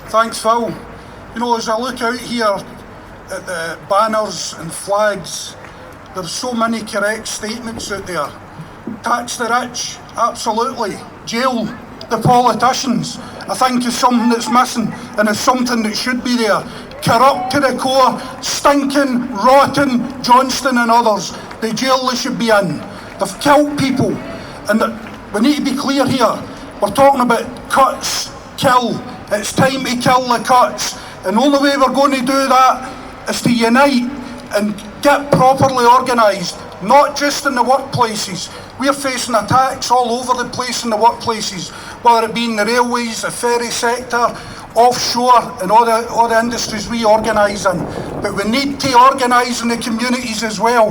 Thanks, Phil. You know, as I look out here at the banners and flags, there's so many correct statements out there. Tax the rich, absolutely. Jail the politicians, I think is something that's missing and is something that should be there. Corrupt to the core, stinking, rotten Johnston and others, the jail they should be in. They've killed people, and we need to be clear here. We're talking about cuts, kill. It's time to kill the cuts, and the only way we're going to do that is to unite and get properly organised, not just in the workplaces. We're facing attacks all over the place in the workplaces, whether it be in the railways, the ferry sector, offshore, and all the industries we organise in. But we need to organise in the communities as well,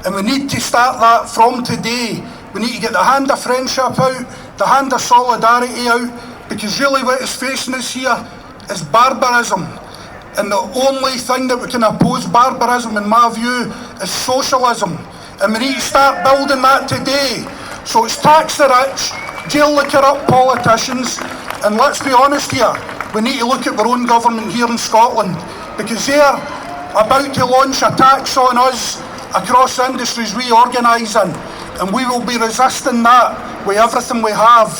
and we need to start that from today. We need to get the hand of friendship out, the hand of solidarity out, because really what is facing us here is barbarism. And the only thing that we can oppose barbarism, in my view, is socialism. And we need to start building that today. So it's tax the rich, jail the corrupt politicians, and let's be honest here, we need to look at our own government here in Scotland, because they're about to launch a tax on us across the industries we organise in, and we will be resisting that with everything we have.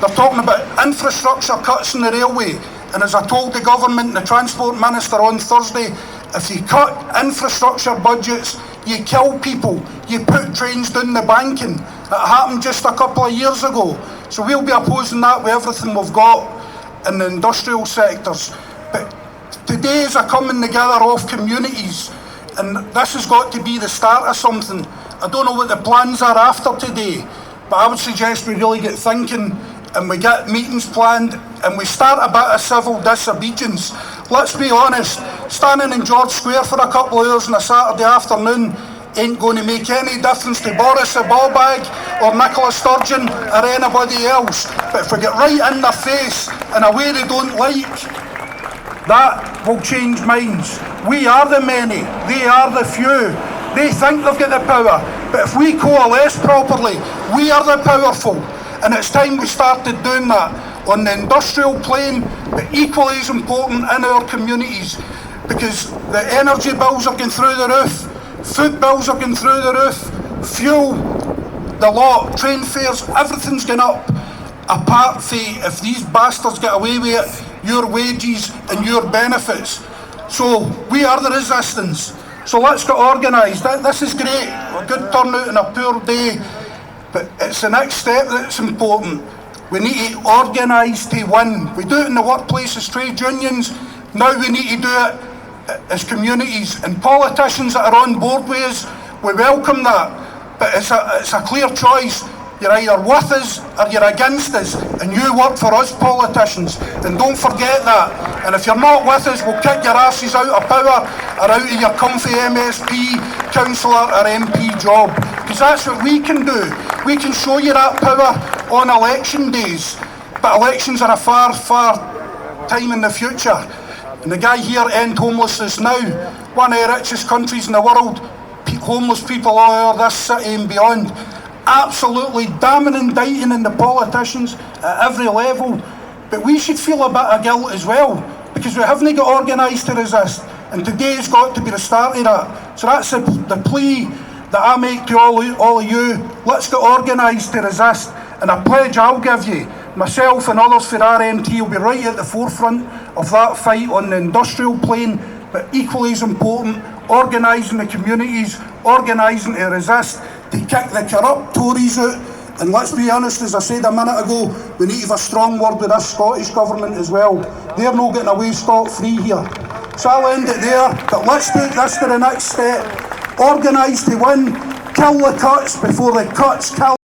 They're talking about infrastructure cuts in the railway, and as I told the government and the Transport Minister on Thursday, if you cut infrastructure budgets, you kill people, you put trains down the banking. It happened just a couple of years ago. So we'll be opposing that with everything we've got in the industrial sectors. But today is a coming together of communities, and this has got to be the start of something. I don't know what the plans are after today, but I would suggest we really get thinking and we get meetings planned and we start a bit of civil disobedience. Let's be honest, standing in George Square for a couple of hours on a Saturday afternoon ain't going to make any difference to Boris the Ballbag or Nicola Sturgeon or anybody else. But if we get right in their face in a way they don't like, that will change minds. We are the many, they are the few. They think they've got the power, but if we coalesce properly, we are the powerful. And it's time we started doing that on the industrial plane, but equally as important in our communities, because the energy bills are going through the roof, food bills are going through the roof, fuel, the lot, train fares, everything's going up. Apart from if these bastards get away with it, your wages and your benefits. So we are the resistance. So let's get organised. This is great, a good turnout on a poor day. But it's the next step that's important. We need to organise to win. We do it in the workplace as trade unions. Now we need to do it as communities. And politicians that are on board with us, we welcome that. But it's a clear choice. You're either with us or you're against us. And you work for us politicians. And don't forget that. And if you're not with us, we'll kick your asses out of power or out of your comfy MSP, councillor or MP job. Because that's what we can do. We can show you that power on election days, but elections are a far, far time in the future. And the guy here, End Homelessness Now, one of the richest countries in the world, homeless people all over this city and beyond, absolutely damning and indicting in the politicians at every level. But we should feel a bit of guilt as well, because we haven't got organised to resist, and today's got to be the start of that. So that's the plea that I make to all of you. Let's get organised to resist, and a pledge I'll give you, myself and others for RMT will be right at the forefront of that fight on the industrial plane, but equally as important, organising the communities, organising to resist, to kick the corrupt Tories out. And let's be honest, as I said a minute ago, we need to have a strong word with this Scottish Government as well. They're not getting away scot-free here. So I'll end it there, but let's take this to the next step. Organise to win, kill the cuts before the cuts kill.